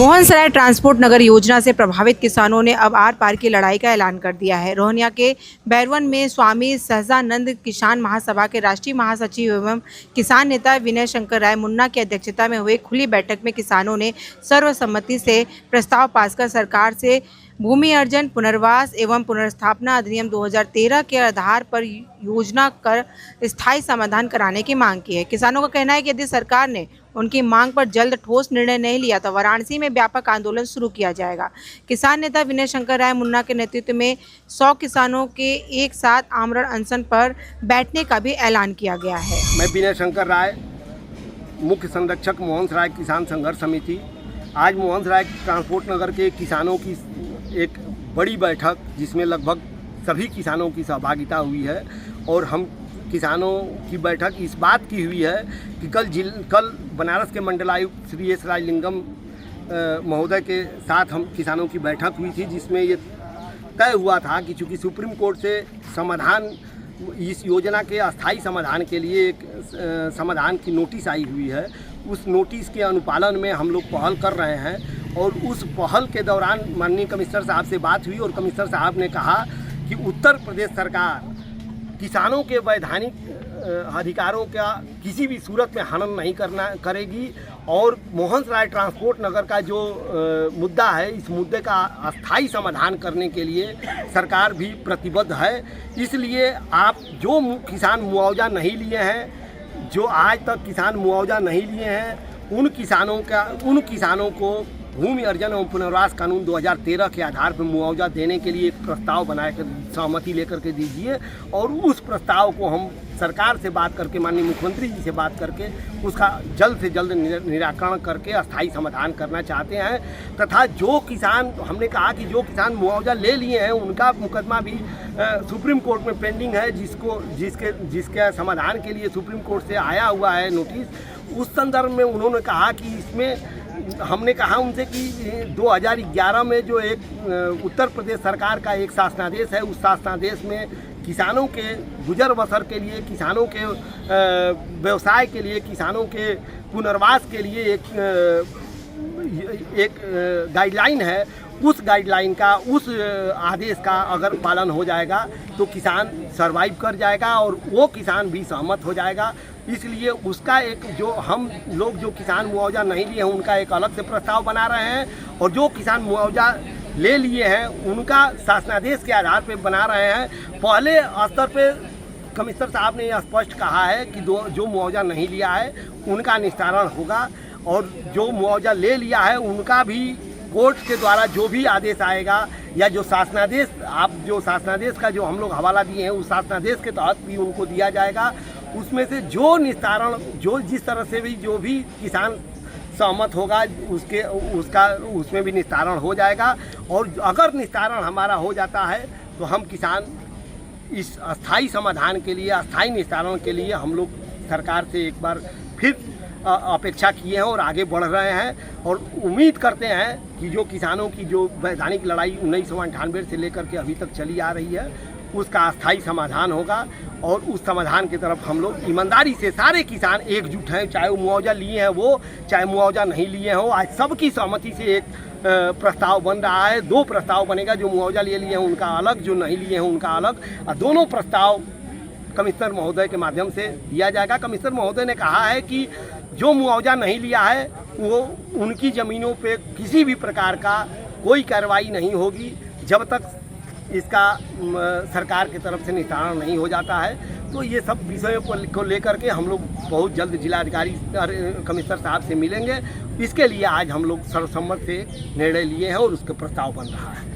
Mohansarai transport नगर योजना से प्रभावित किसानों ने अब आर पार की लड़ाई का ऐलान कर दिया है। रोहनिया के बैरवन में स्वामी सहजानंद किसान महासभा के राष्ट्रीय महासचिव एवं किसान नेता विनय शंकर राय मुन्ना की अध्यक्षता में हुई खुली बैठक में किसानों ने सर्वसम्मति से प्रस्ताव पास कर सरकार से भूमि अर्जन, पुनर्वास एवं पुनर्स्थापना अधिनियम 2013 के आधार पर योजना कर स्थायी समाधान कराने की मांग की है। किसानों का कहना है कि यदि सरकार ने उनकी मांग पर जल्द ठोस निर्णय नहीं लिया तो वाराणसी में व्यापक आंदोलन शुरू किया जाएगा। किसान नेता विनय शंकर राय मुन्ना के नेतृत्व में 100 किसानों के एक साथ आमरण अनशन पर बैठने का भी ऐलान किया गया है। मैं विनय शंकर राय, मुख्य संरक्षक मोहनसराय किसान संघर्ष समिति। आज मोहनसराय ट्रांसपोर्ट नगर के किसानों की एक बड़ी बैठक जिसमें लगभग सभी किसानों की सहभागिता हुई है और हम किसानों की बैठक इस बात की हुई है कि कल बनारस के मंडलायुक्त श्री एस राजलिंगम महोदय के साथ हम किसानों की बैठक हुई थी, जिसमें ये तय हुआ था कि चूँकि सुप्रीम कोर्ट से समाधान, इस योजना के अस्थायी समाधान के लिए एक समाधान की नोटिस आई हुई है, उस नोटिस के अनुपालन में हम लोग पहल कर रहे हैं। और उस पहल के दौरान माननीय कमिश्नर साहब से बात हुई और कमिश्नर साहब ने कहा कि उत्तर प्रदेश सरकार किसानों के वैधानिक अधिकारों का किसी भी सूरत में हनन नहीं करेगी और मोहनसराय ट्रांसपोर्ट नगर का जो मुद्दा है, इस मुद्दे का अस्थायी समाधान करने के लिए सरकार भी प्रतिबद्ध है। इसलिए आप जो किसान मुआवजा नहीं लिए हैं, जो आज तक किसान मुआवजा नहीं लिए हैं, उन किसानों को भूमि अर्जन एवं पुनर्वास कानून 2013 के आधार पर मुआवजा देने के लिए एक प्रस्ताव बनाकर सहमति लेकर के दीजिए और उस प्रस्ताव को हम सरकार से बात करके, माननीय मुख्यमंत्री जी से बात करके उसका जल्द से जल्द निराकरण करके अस्थायी समाधान करना चाहते हैं। तथा जो किसान, हमने कहा कि जो किसान मुआवजा ले लिए हैं उनका मुकदमा भी सुप्रीम कोर्ट में पेंडिंग है, जिसके समाधान के लिए सुप्रीम कोर्ट से आया हुआ है नोटिस। उस संदर्भ में उन्होंने कहा कि इसमें हमने कहा उनसे कि 2011 में जो एक उत्तर प्रदेश सरकार का एक शासनादेश है, उस शासनादेश में किसानों के गुजर बसर के लिए, किसानों के व्यवसाय के लिए, किसानों के पुनर्वास के लिए एक गाइडलाइन है। उस गाइडलाइन का, उस आदेश का अगर पालन हो जाएगा तो किसान सरवाइव कर जाएगा और वो किसान भी सहमत हो जाएगा। इसलिए उसका एक, जो हम लोग जो किसान मुआवजा नहीं लिए हैं उनका एक अलग से प्रस्ताव बना रहे हैं और जो किसान मुआवजा ले लिए हैं उनका शासनादेश के आधार पर बना रहे हैं। पहले स्तर पे कमिश्नर साहब ने यह स्पष्ट कहा है कि जो मुआवजा नहीं लिया है उनका निस्तारण होगा और जो मुआवजा ले लिया है उनका भी कोर्ट के द्वारा जो भी आदेश आएगा या जो शासनादेश का जो हम लोग हवाला दिए हैं उस शासनादेश के तहत भी उनको दिया जाएगा। उसमें से जो निस्तारण, जो जिस तरह से भी जो भी किसान सहमत होगा उसमें भी निस्तारण हो जाएगा। और अगर निस्तारण हमारा हो जाता है तो हम किसान इस अस्थायी समाधान के लिए, अस्थायी निस्तारण के लिए हम लोग सरकार से एक बार फिर अपेक्षा किए हैं और आगे बढ़ रहे हैं और उम्मीद करते हैं कि जो किसानों की जो वैधानिक लड़ाई 1998 से लेकर के अभी तक चली आ रही है उसका अस्थायी समाधान होगा और उस समाधान की तरफ हम लोग ईमानदारी से सारे किसान एकजुट हैं, चाहे वो मुआवजा लिए हैं वो, चाहे मुआवजा नहीं लिए हो। आज सबकी सहमति से एक प्रस्ताव बन रहा है। 2 प्रस्ताव बनेगा, जो मुआवजा लिए हैं उनका अलग, जो नहीं लिए हैं उनका अलग, और दोनों प्रस्ताव कमिश्नर महोदय के माध्यम से दिया जाएगा। कमिश्नर महोदय ने कहा है कि जो मुआवजा नहीं लिया है वो उनकी ज़मीनों पे किसी भी प्रकार का कोई कार्रवाई नहीं होगी जब तक इसका सरकार की तरफ से निस्तारण नहीं हो जाता है। तो ये सब विषयों को लेकर के हम लोग बहुत जल्द जिलाधिकारी कमिश्नर साहब से मिलेंगे। इसके लिए आज हम लोग सर्वसम्मत से निर्णय लिए हैं और उसका प्रस्ताव बन रहा है।